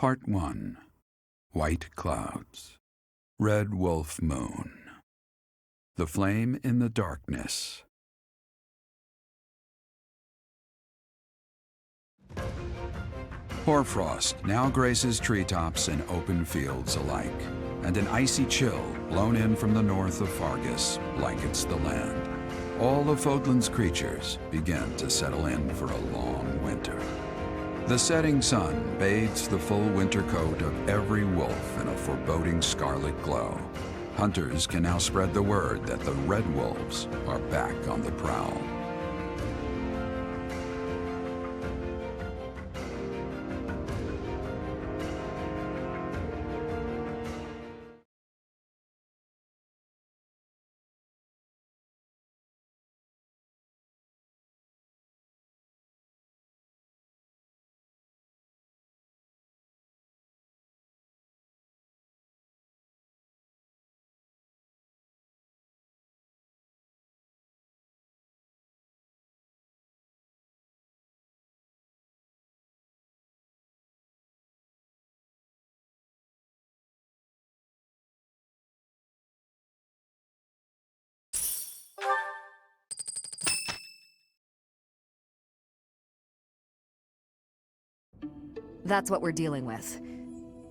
Part 1. White Clouds. Red Wolf Moon. The Flame in the Darkness. Hoarfrost now graces treetops and open fields alike, and an icy chill, blown in from the north of Fargus, blankets the land. All of Fodlan's creatures begin to settle in for a long winter. The setting sun bathes the full winter coat of every wolf in a foreboding scarlet glow. Hunters can now spread the word that the red wolves are back on the prowl. That's what we're dealing with.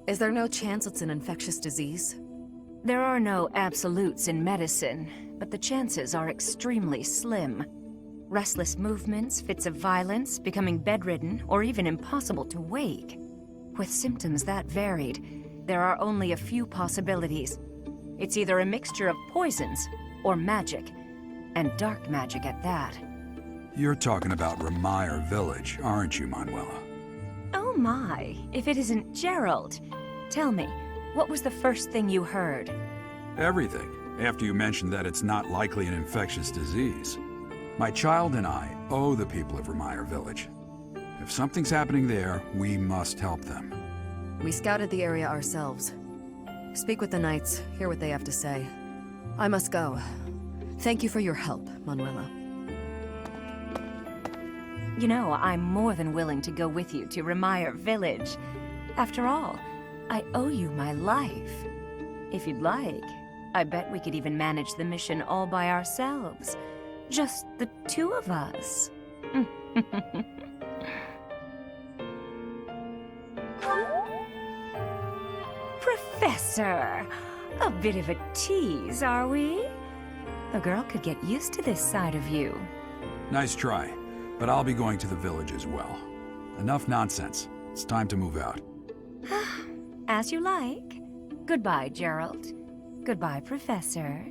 Is there no chance it's an infectious disease? There are no absolutes in medicine, but the chances are extremely slim. Restless movements, fits of violence, becoming bedridden, or even impossible to wake. With symptoms that varied, there are only a few possibilities. It's either a mixture of poisons or magic, and dark magic at that. You're talking about Remire Village, aren't you, Manuela? Oh my, if it isn't Gerald. Tell me, what was the first thing you heard? Everything, after you mentioned that it's not likely an infectious disease. My child and I owe the people of Remire Village. If something's happening there, we must help them. We scouted the area ourselves. Speak with the knights, hear what they have to say. I must go. Thank you for your help, Manuela. You know, I'm more than willing to go with you to Remire Village. After all, I owe you my life. If you'd like, I bet we could even manage the mission all by ourselves. Just the two of us. Professor! A bit of a tease, are we? A girl could get used to this side of you. Nice try, but I'll be going to the village as well. Enough nonsense. It's time to move out. As you like. Goodbye, Gerald. Goodbye, Professor.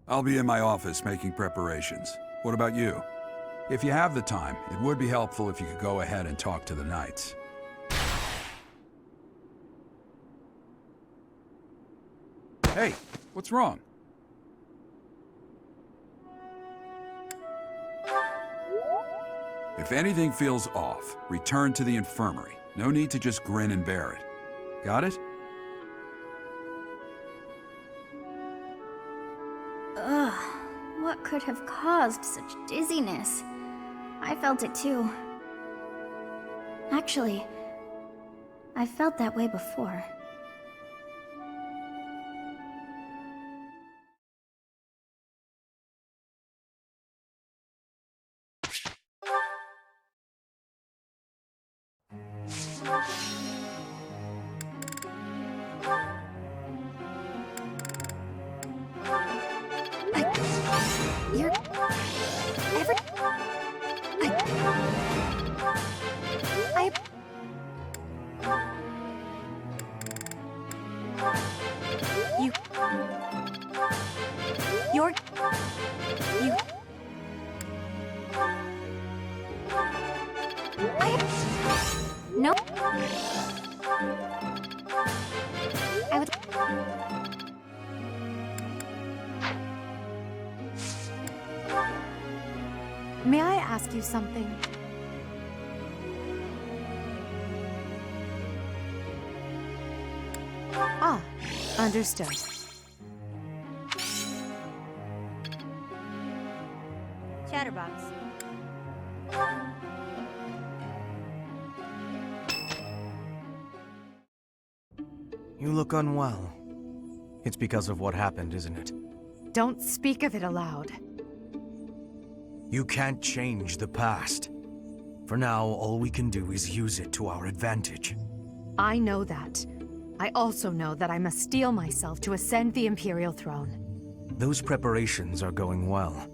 I'll be in my office making preparations. What about you? If you have the time, it would be helpful if you could go ahead and talk to the knights. Hey, what's wrong? If anything feels off, return to the infirmary. No need to just grin and bear it. Got it? Ugh, what could have caused such dizziness? I felt it too. Actually, I felt that way before. You're... Every... I... You... You're... You... No... I would... May I ask you something? Ah, understood. Chatterbox. You look unwell. It's because of what happened, isn't it? Don't speak of it aloud. You can't change the past. For now, all we can do is use it to our advantage. I know that. I also know that I must steel myself to ascend the Imperial throne. Those preparations are going well.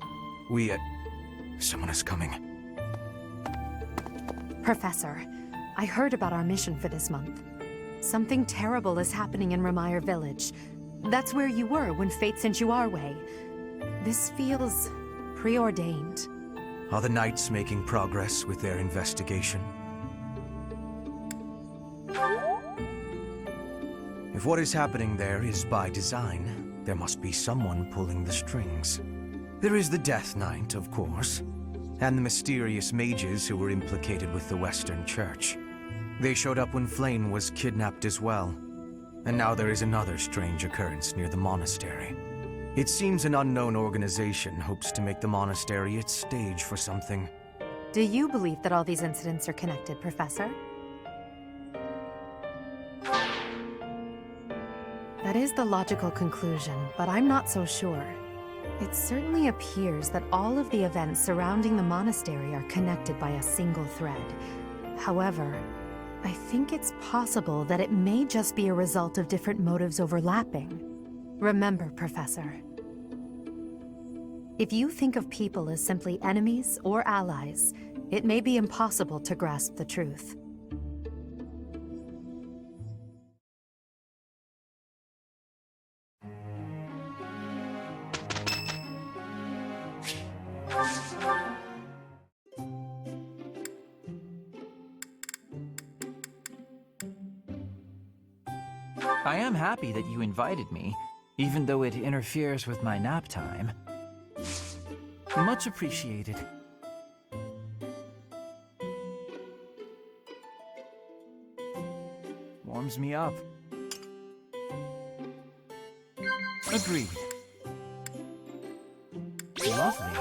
Someone is coming. Professor, I heard about our mission for this month. Something terrible is happening in Ramire Village. That's where you were when fate sent you our way. This feels preordained. Are the Knights making progress with their investigation? If what is happening there is by design, there must be someone pulling the strings. There is the Death Knight, of course, and the mysterious mages who were implicated with the Western Church. They showed up when Flame was kidnapped as well. And now there is another strange occurrence near the monastery. It seems an unknown organization hopes to make the monastery its stage for something. Do you believe that all these incidents are connected, Professor? That is the logical conclusion, but I'm not so sure. It certainly appears that all of the events surrounding the monastery are connected by a single thread. However, I think it's possible that it may just be a result of different motives overlapping. Remember, Professor, if you think of people as simply enemies or allies, it may be impossible to grasp the truth. I am happy that you invited me, even though it interferes with my nap time. Much appreciated. Warms me up. Agreed. Lovely.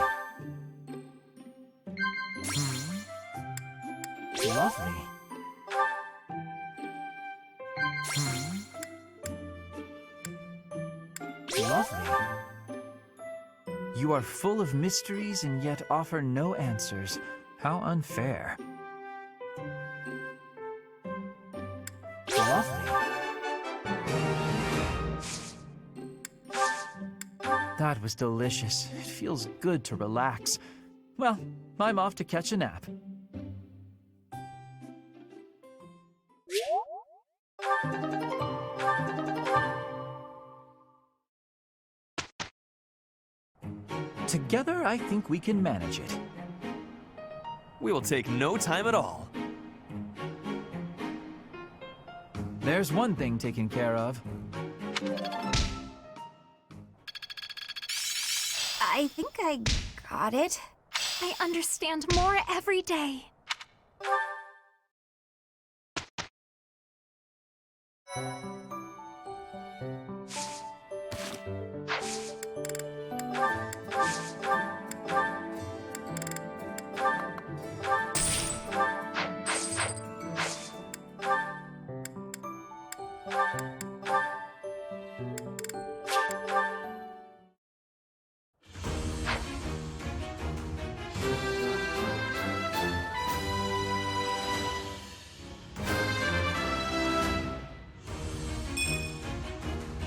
Lovely. Lovely. You are full of mysteries and yet offer no answers. How unfair. Lovely. That was delicious. It feels good to relax. Well, I'm off to catch a nap. Together, I think we can manage it. We will take no time at all. There's one thing taken care of. I think I got it. I understand more every day.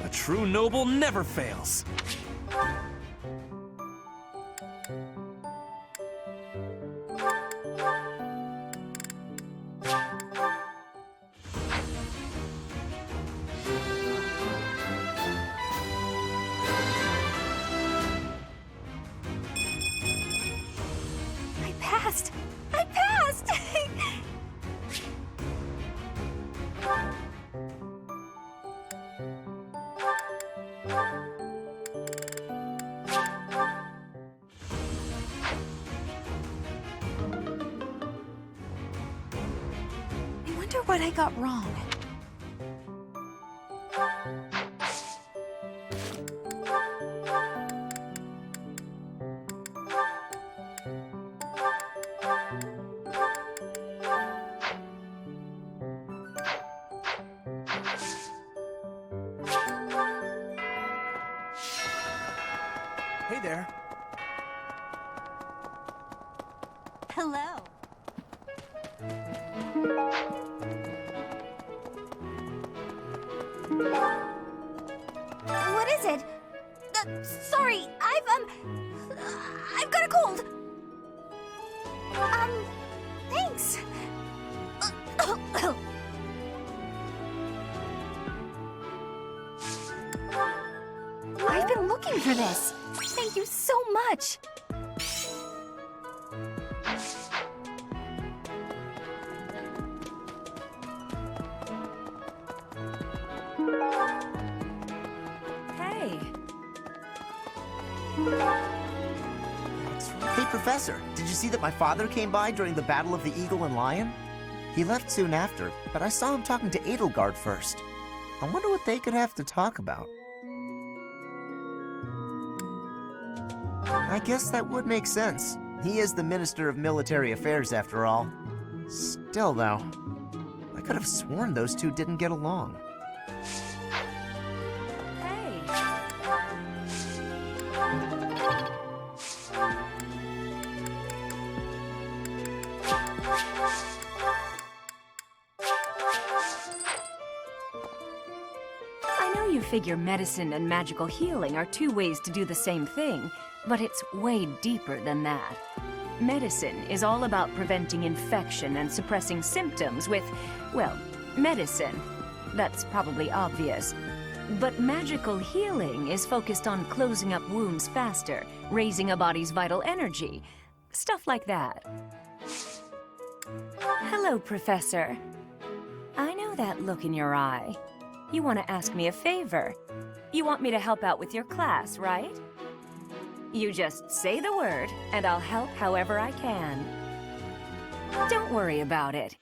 A true noble never fails. I passed! I passed! I wonder what I got wrong. Hello. What is it? Sorry, I've got a cold. Thanks. I've been looking for this. Thank you so much. Hey. Hey, Professor, did you see that my father came by during the Battle of the Eagle and Lion? He left soon after, but I saw him talking to Edelgard first. I wonder what they could have to talk about. I guess that would make sense. He is the Minister of Military Affairs, after all. Still, though, I could have sworn those two didn't get along. Hey. I know you figure medicine and magical healing are two ways to do the same thing, but it's way deeper than that. Medicine is all about preventing infection and suppressing symptoms with, well, medicine. That's probably obvious. But magical healing is focused on closing up wounds faster, raising a body's vital energy, stuff like that. Hello, Professor. I know that look in your eye. You want to ask me a favor. You want me to help out with your class, right? You just say the word, and I'll help however I can. Don't worry about it.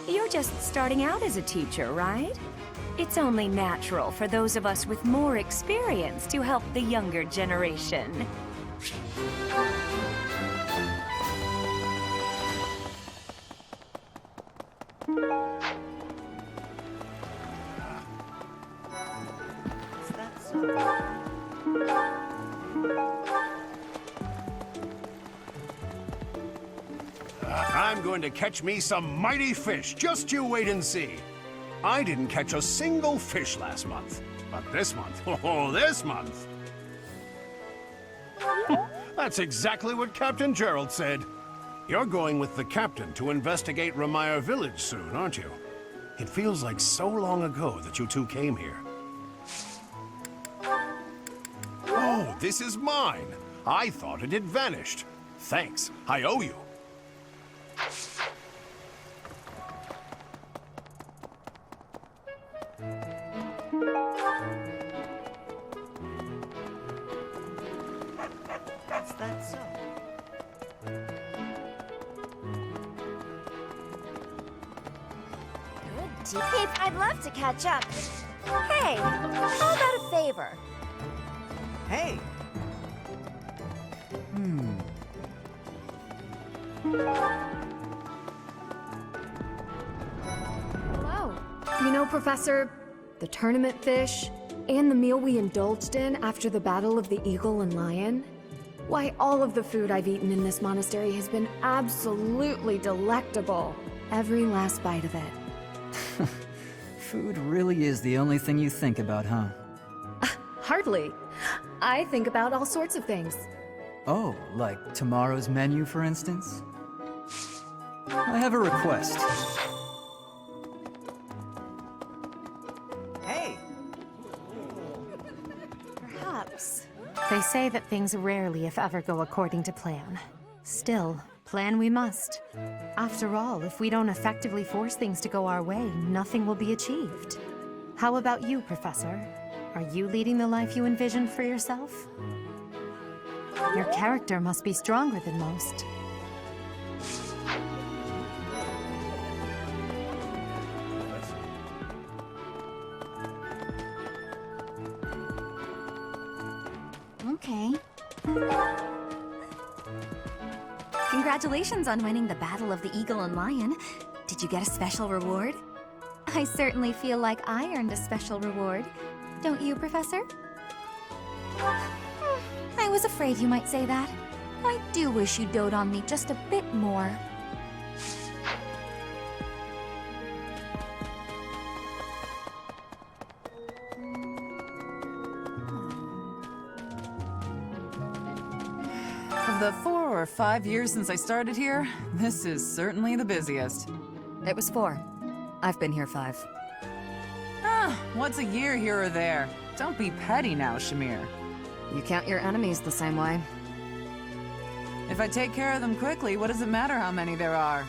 You're just starting out as a teacher, right? It's only natural for those of us with more experience to help the younger generation. I'm going to catch me some mighty fish. Just you wait and see. I didn't catch a single fish last month. But this month, oh, this month. That's exactly what Captain Gerald said. You're going with the captain to investigate Ramire Village soon, aren't you? It feels like so long ago that you two came here. Oh, this is mine. I thought it had vanished. Thanks. I owe you. Is that so? Good deep. I'd love to catch up. Hey, how about a favor? Hey! Hello. You know, Professor, the tournament fish, and the meal we indulged in after the Battle of the Eagle and Lion? Why, all of the food I've eaten in this monastery has been absolutely delectable. Every last bite of it. Food really is the only thing you think about, huh? Hardly. I think about all sorts of things. Oh, like tomorrow's menu, for instance? I have a request. Hey! Perhaps. They say that things rarely, if ever, go according to plan. Still, plan we must. After all, if we don't effectively force things to go our way, nothing will be achieved. How about you, Professor? Are you leading the life you envisioned for yourself? Your character must be stronger than most. Okay. Congratulations on winning the Battle of the Eagle and Lion. Did you get a special reward? I certainly feel like I earned a special reward. Don't you, Professor? I was afraid you might say that. I do wish you dote on me just a bit more. Of the 4 or 5 years since I started here, this is certainly the busiest. It was 4. I've been here 5. Ah, what's a year here or there? Don't be petty now, Shamir. You count your enemies the same way. If I take care of them quickly, what does it matter how many there are?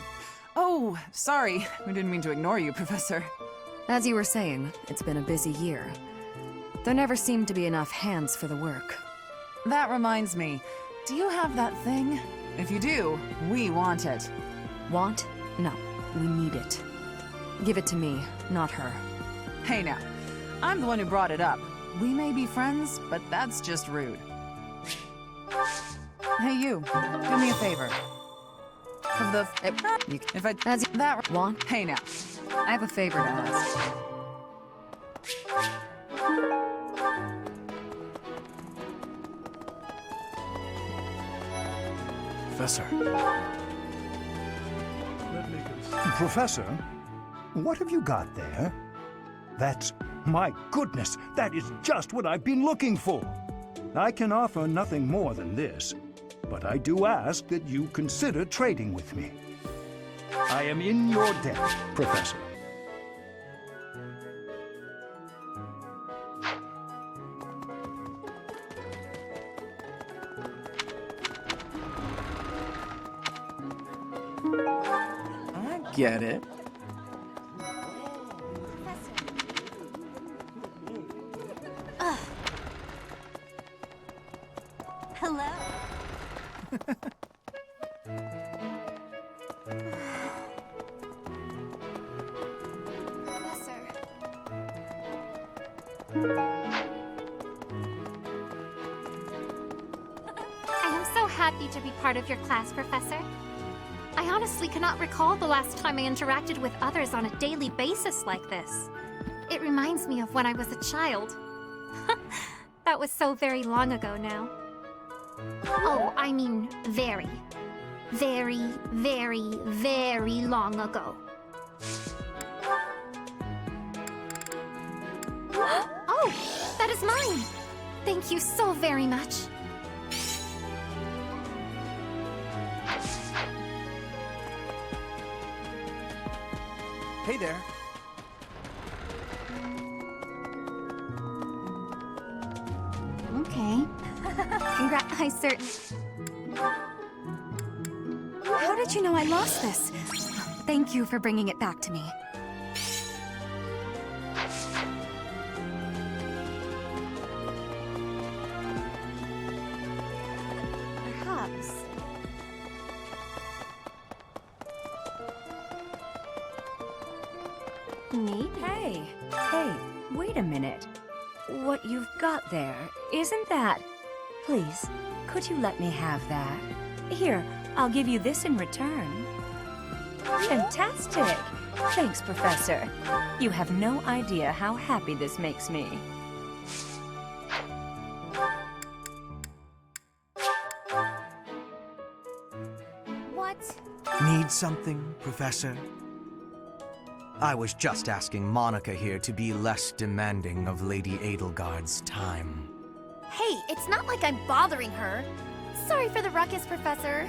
Oh, sorry. We didn't mean to ignore you, Professor. As you were saying, it's been a busy year. There never seemed to be enough hands for the work. That reminds me. Do you have that thing? If you do, we want it. Want? No. We need it. Give it to me, not her. Hey now, I'm the one who brought it up. We may be friends, but that's just rude. Hey you, do me a favor. Of the... If I... As you... That... Want? Hey now. I have a favor to ask. Professor. Professor, what have you got there? That's... my goodness, that is just what I've been looking for. I can offer nothing more than this, but I do ask that you consider trading with me. I am in your debt, Professor. I get it. Hello? Professor. I am so happy to be part of your class, Professor. I honestly cannot recall the last time I interacted with others on a daily basis like this. It reminds me of when I was a child. That was so very long ago now. Oh, I mean very, very, very, very long ago. Oh, that is mine! Thank you so very much. Hey there. Okay. I certainly... How did you know I lost this? Thank you for bringing it back to me. Perhaps. Maybe. Hey, wait a minute. What you've got there, isn't that... Please, could you let me have that? Here, I'll give you this in return. Fantastic! Thanks, Professor. You have no idea how happy this makes me. What? Need something, Professor? I was just asking Monica here to be less demanding of Lady Edelgard's time. Hey, it's not like I'm bothering her. Sorry for the ruckus, Professor.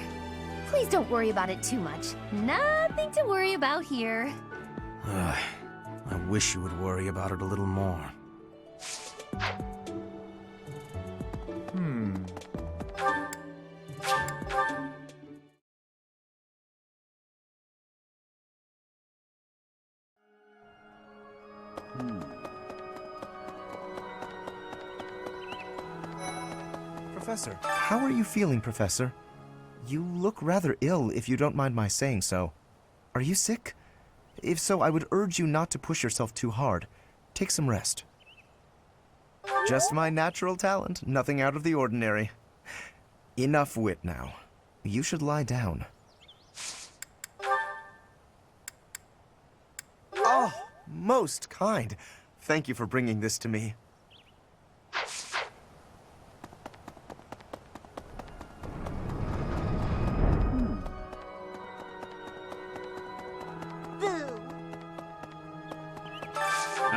Please don't worry about it too much. Nothing to worry about here. I wish you would worry about it a little more. Professor, how are you feeling, Professor? You look rather ill, if you don't mind my saying so. Are you sick? If so, I would urge you not to push yourself too hard. Take some rest. Just my natural talent, nothing out of the ordinary. Enough wit now. You should lie down. Oh, most kind. Thank you for bringing this to me.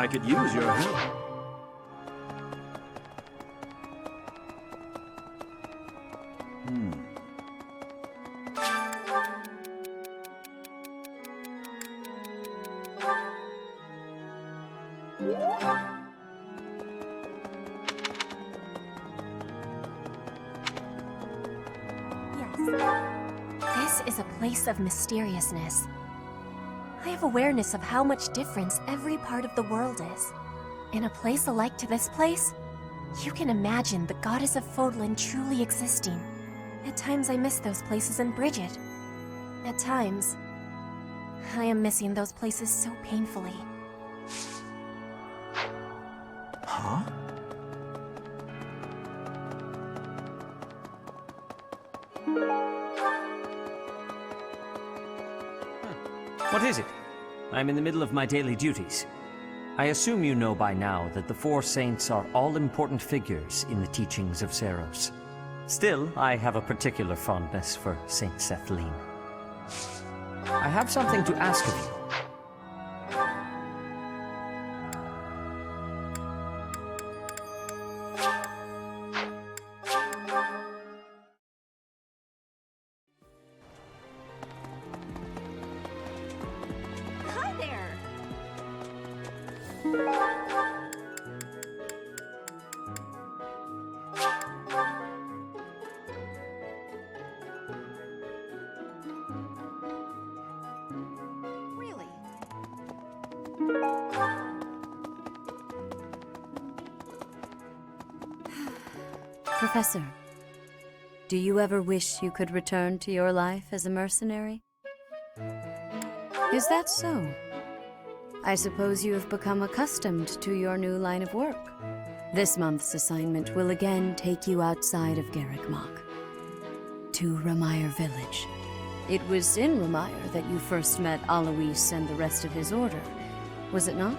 I could use your help. This is a place of mysteriousness. I have awareness of how much difference every part of the world is. In a place alike to this place, you can imagine the goddess of Fodlan truly existing. At times I miss those places in Bridget. At times, I am missing those places so painfully. Huh? What is it? I'm in the middle of my daily duties. I assume you know by now that the four saints are all-important figures in the teachings of Seros. Still, I have a particular fondness for Saint Sethlin. I have something to ask of you. Hi there! Really? Professor, do you ever wish you could return to your life as a mercenary? Is that so? I suppose you have become accustomed to your new line of work. This month's assignment will again take you outside of Garrickmach, to Ramire Village. It was in Ramire that you first met Alois and the rest of his order, was it not?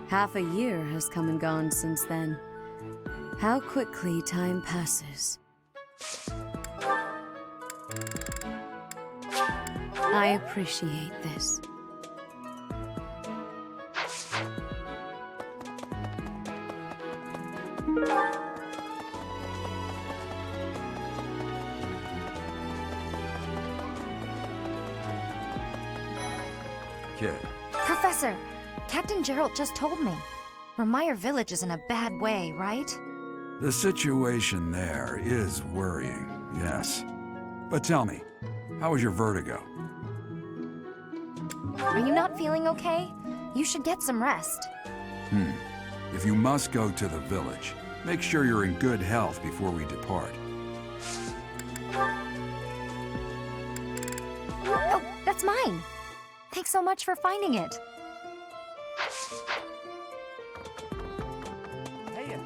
Half a year has come and gone since then. How quickly time passes. I appreciate this. Kid, Professor, Captain Gerald just told me. Ramire Village is in a bad way, right? the situation there is worrying, yes. But tell me, how was your vertigo? Are you not feeling okay? You should get some rest. If you must go to the village, make sure you're in good health before we depart. Oh, that's mine. Thanks so much for finding it. Hey,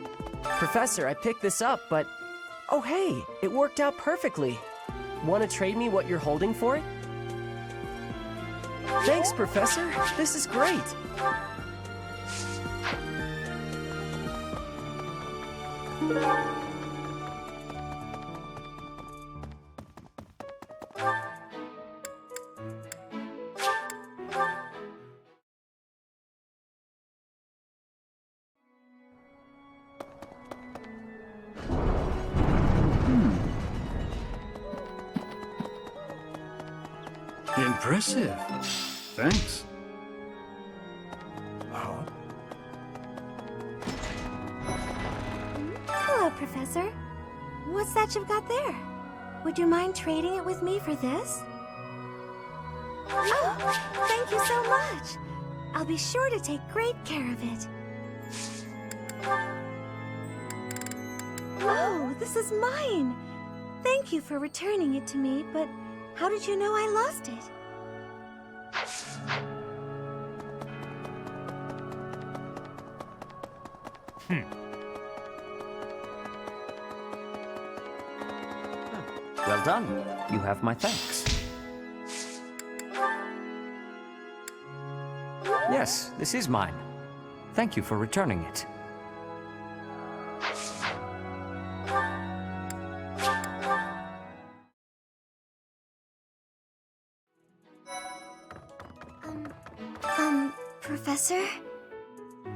Professor, I picked this up, but... Oh hey, it worked out perfectly. Want to trade me what you're holding for it? Thanks, Professor. This is great. Impressive. Thanks. Hello, Professor. What's that you've got there? Would you mind trading it with me for this? Oh, thank you so much. I'll be sure to take great care of it. Oh, this is mine. Thank you for returning it to me, but how did you know I lost it? Well done. You have my thanks. Yes, this is mine. Thank you for returning it. Professor?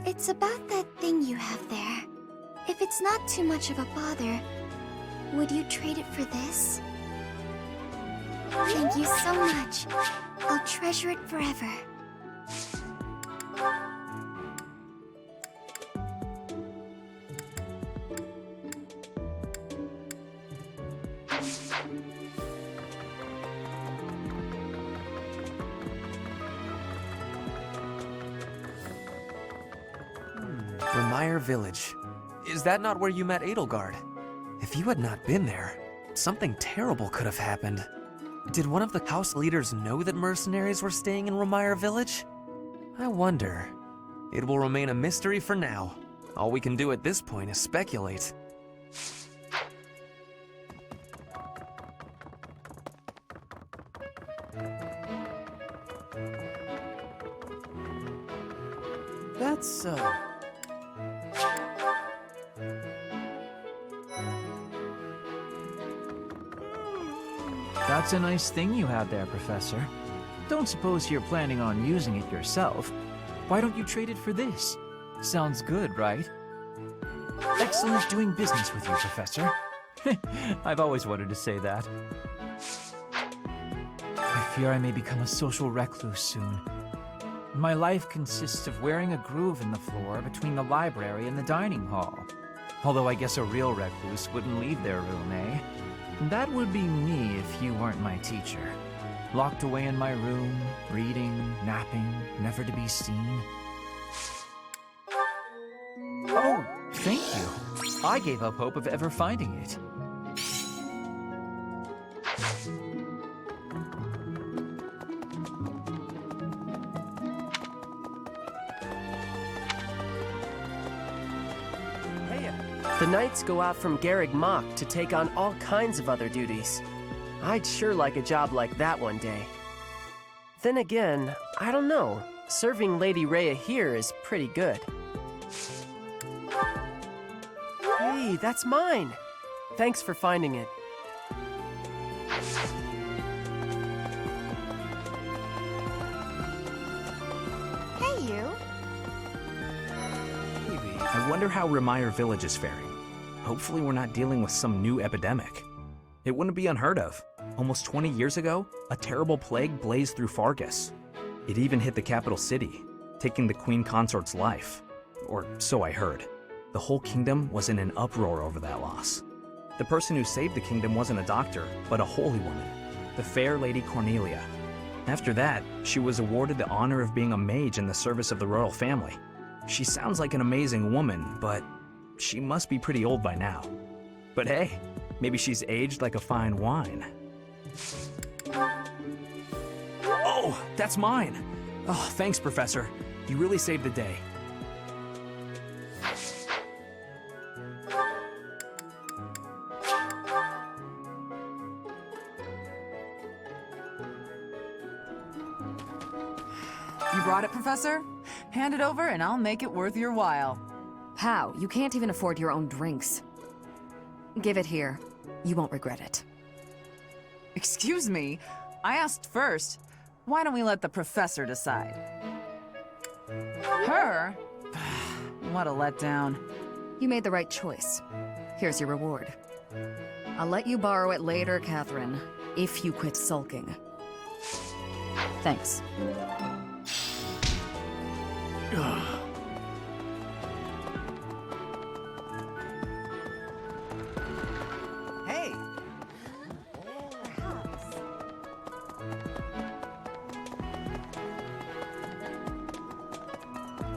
It's about that thing you have there. If it's not too much of a bother, would you trade it for this? Thank you so much. I'll treasure it forever. Remire Village. Is that not where you met Edelgard? If you had not been there, something terrible could have happened. Did one of the house leaders know that mercenaries were staying in Remire Village? I wonder. It will remain a mystery for now. All we can do at this point is speculate. That's so. That's a nice thing you have there, Professor. Don't suppose you're planning on using it yourself. Why don't you trade it for this? Sounds good, right? Excellent doing business with you, Professor. I've always wanted to say that. I fear I may become a social recluse soon. My life consists of wearing a groove in the floor between the library and the dining hall. Although I guess a real recluse wouldn't leave their room, eh? That would be me if you weren't my teacher. Locked away in my room, reading, napping, never to be seen. Oh, thank you. I gave up hope of ever finding it. The knights go out from Garreg Mach to take on all kinds of other duties. I'd sure like a job like that one day. Then again, I don't know. Serving Lady Rhea here is pretty good. Hey, that's mine! Thanks for finding it. Hey, you! I wonder how Remire Village is faring. Hopefully we're not dealing with some new epidemic. It wouldn't be unheard of. Almost 20 years ago, a terrible plague blazed through Fargus. It even hit the capital city, taking the Queen Consort's life. Or so I heard. The whole kingdom was in an uproar over that loss. The person who saved the kingdom wasn't a doctor, but a holy woman, the fair Lady Cornelia. After that, she was awarded the honor of being a mage in the service of the royal family. She sounds like an amazing woman, but she must be pretty old by now. But hey, maybe she's aged like a fine wine. Oh, that's mine! Oh, thanks, Professor. You really saved the day. You brought it, Professor? Hand it over and I'll make it worth your while. How? You can't even afford your own drinks. Give it here. You won't regret it. Excuse me, I asked first. Why don't we let the Professor decide? Her? What a letdown. You made the right choice. Here's your reward. I'll let you borrow it later, Catherine, if you quit sulking. Thanks. Hey!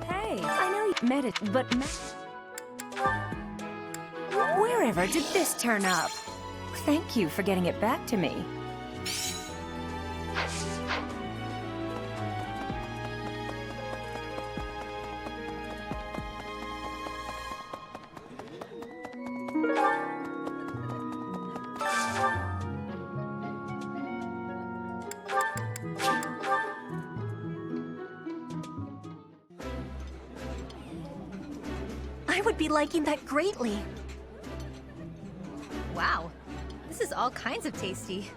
Hey, I know you met it, but wherever did this turn up? Thank you for getting it back to me. I would be liking that greatly. Wow, this is all kinds of tasty.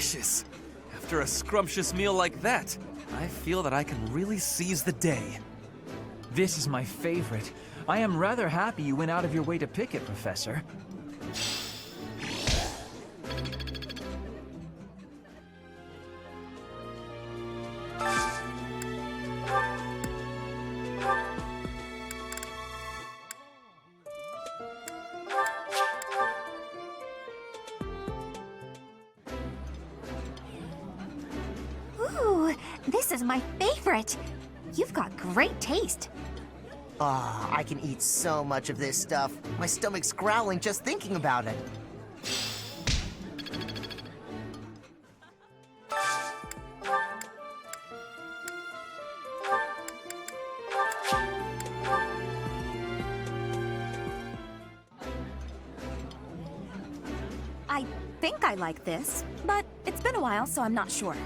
delicious. After a scrumptious meal like that, I feel that I can really seize the day. This is my favorite. I am rather happy you went out of your way to pick it, Professor. Ooh, this is my favorite. You've got great taste. Ah, I can eat so much of this stuff. My stomach's growling just thinking about it. I think I like this, but it's been a while, so I'm not sure.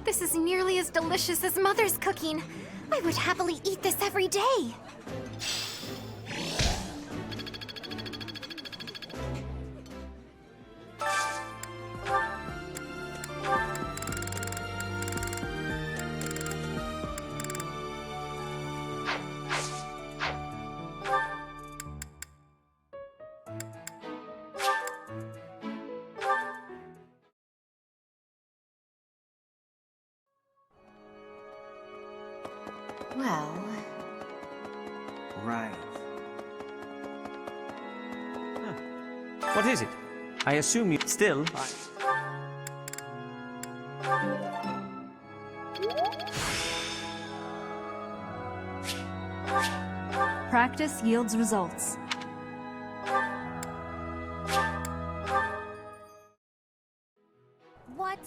This is nearly as delicious as Mother's cooking. I would happily eat this every day. Well... Right. What is it? I assume you... Still, Practice yields results. What?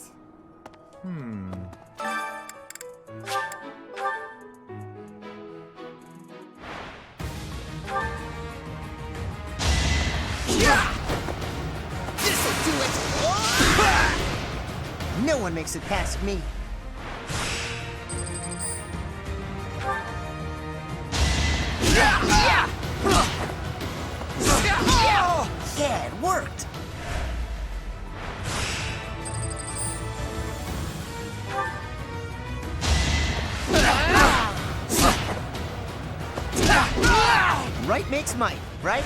This'll do it! No one makes it past me. Yeah, it worked! Right makes might, right?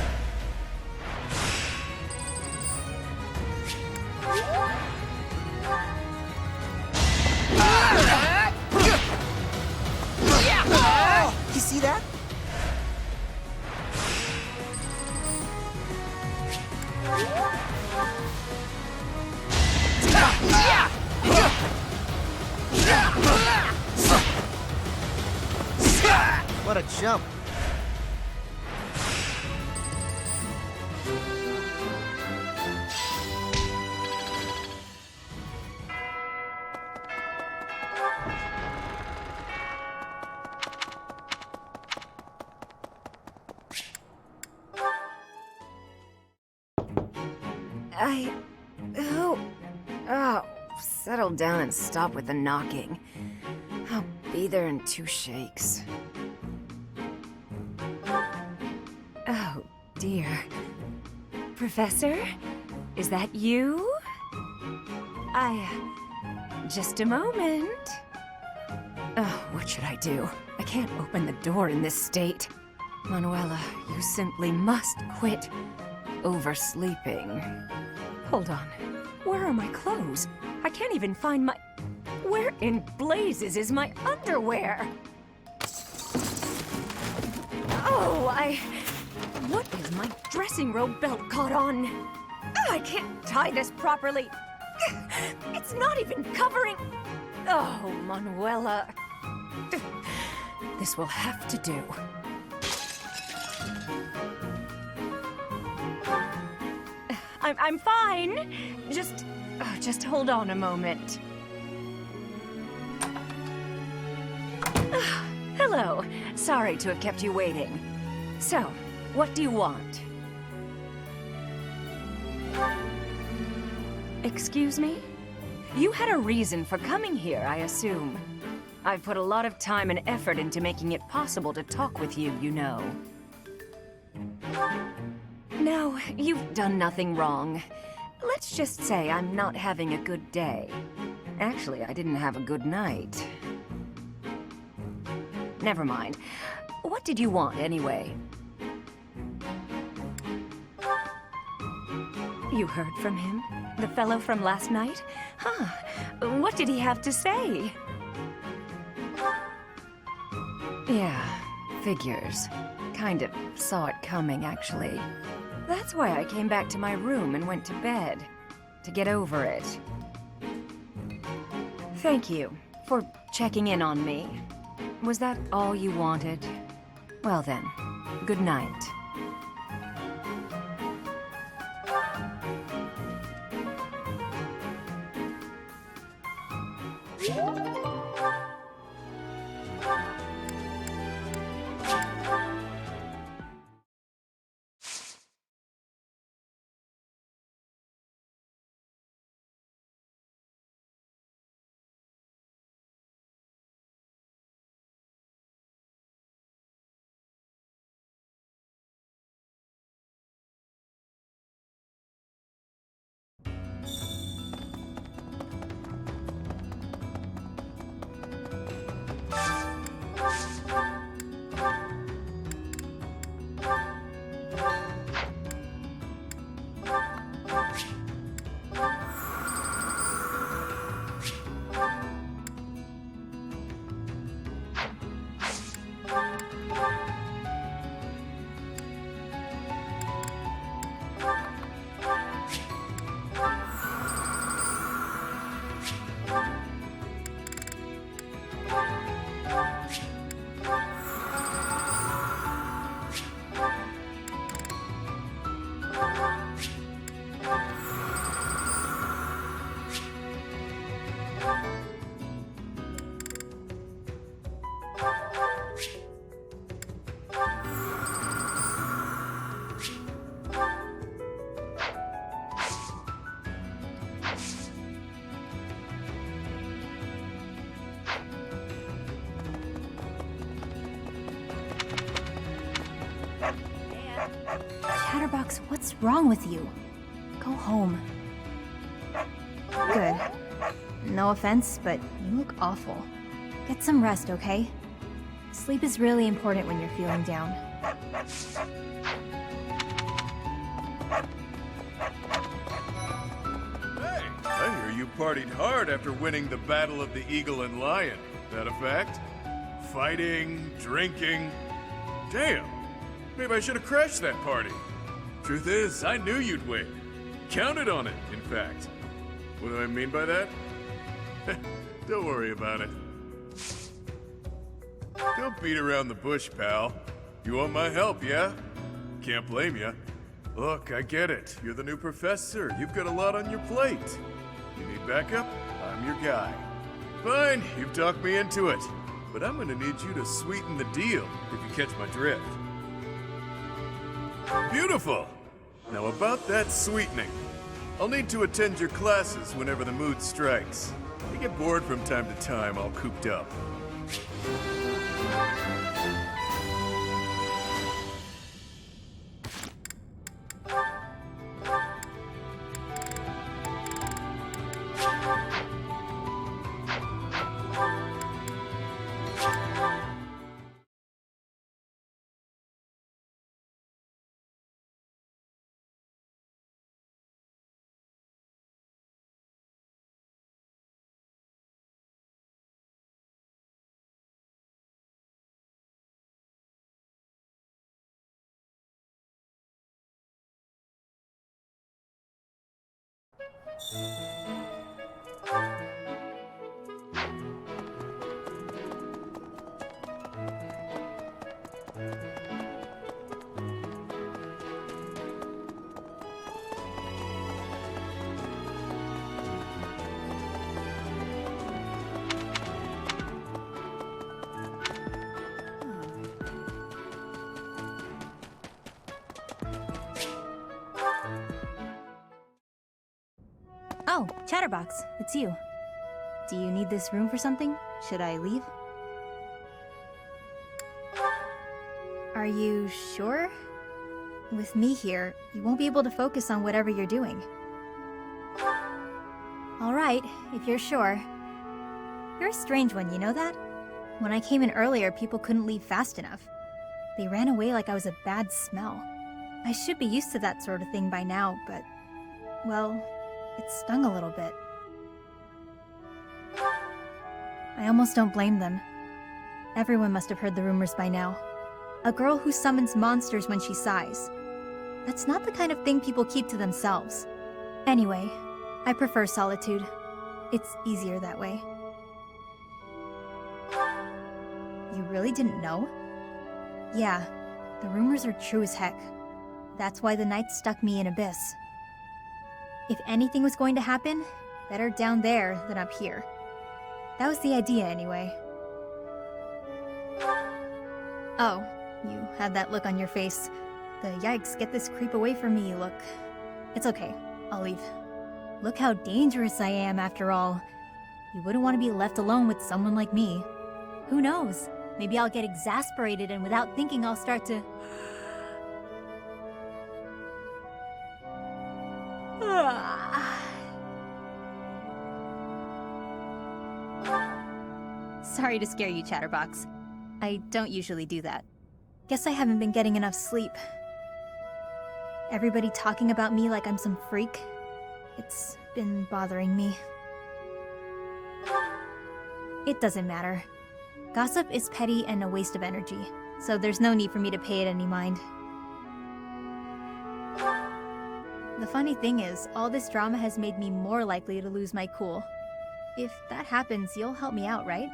You see that? What a jump. Oh, settle down and stop with the knocking. I'll be there in 2 shakes. Oh, dear. Professor? Is that you? Just a moment. Oh, what should I do? I can't open the door in this state. Manuela, you simply must quit oversleeping. Hold on. Where are my clothes? I can't even find my... Where in blazes is my underwear? Oh, What is my dressing robe belt caught on? I can't tie this properly. It's not even covering... Oh, Manuela. This will have to do. I'm fine. Just hold on a moment. Hello. Sorry to have kept you waiting. So, what do you want? Excuse me? You had a reason for coming here, I assume. I've put a lot of time and effort into making it possible to talk with you, you know. No, you've done nothing wrong. Let's just say I'm not having a good day. Actually, I didn't have a good night. Never mind. What did you want, anyway? You heard from him? The fellow from last night? Huh. What did he have to say? Yeah, figures. Kind of saw it coming, actually. That's why I came back to my room and went to bed. To get over it. Thank you for checking in on me. Was that all you wanted? Well then, good night. Chatterbox, what's wrong with you? Go home. Good. No offense, but you look awful. Get some rest, okay? Sleep is really important when you're feeling down. Hey, I hear you partied hard after winning the Battle of the Eagle and Lion. That a fact? Fighting, drinking. Damn. Maybe I should have crashed that party. Truth is, I knew you'd win. Counted on it, in fact. What do I mean by that? Don't worry about it. Don't beat around the bush, pal. You want my help, yeah? Can't blame ya. Look, I get it. You're the new professor. You've got a lot on your plate. You need backup? I'm your guy. Fine, you've talked me into it. But I'm gonna need you to sweeten the deal, if you catch my drift. Beautiful! Now about that sweetening. I'll need to attend your classes whenever the mood strikes. I get bored from time to time, all cooped up. Oh, Chatterbox, it's you. Do you need this room for something? Should I leave? Are you sure? With me here, you won't be able to focus on whatever you're doing. Alright, if you're sure. You're a strange one, you know that? When I came in earlier, people couldn't leave fast enough. They ran away like I was a bad smell. I should be used to that sort of thing by now, but... well, it stung a little bit. I almost don't blame them. Everyone must have heard the rumors by now. A girl who summons monsters when she sighs. That's not the kind of thing people keep to themselves. Anyway, I prefer solitude. It's easier that way. You really didn't know? Yeah, the rumors are true as heck. That's why the Knights stuck me in Abyss. If anything was going to happen, better down there than up here. That was the idea anyway. Oh, you had that look on your face. The yikes, get this creep away from me look. It's okay, I'll leave. Look how dangerous I am after all. You wouldn't want to be left alone with someone like me. Who knows? Maybe I'll get exasperated and without thinking I'll start to... Sorry to scare you, Chatterbox. I don't usually do that. Guess I haven't been getting enough sleep. Everybody talking about me like I'm some freak. It's been bothering me. It doesn't matter. Gossip is petty and a waste of energy, so there's no need for me to pay it any mind. The funny thing is, all this drama has made me more likely to lose my cool. If that happens, you'll help me out, right?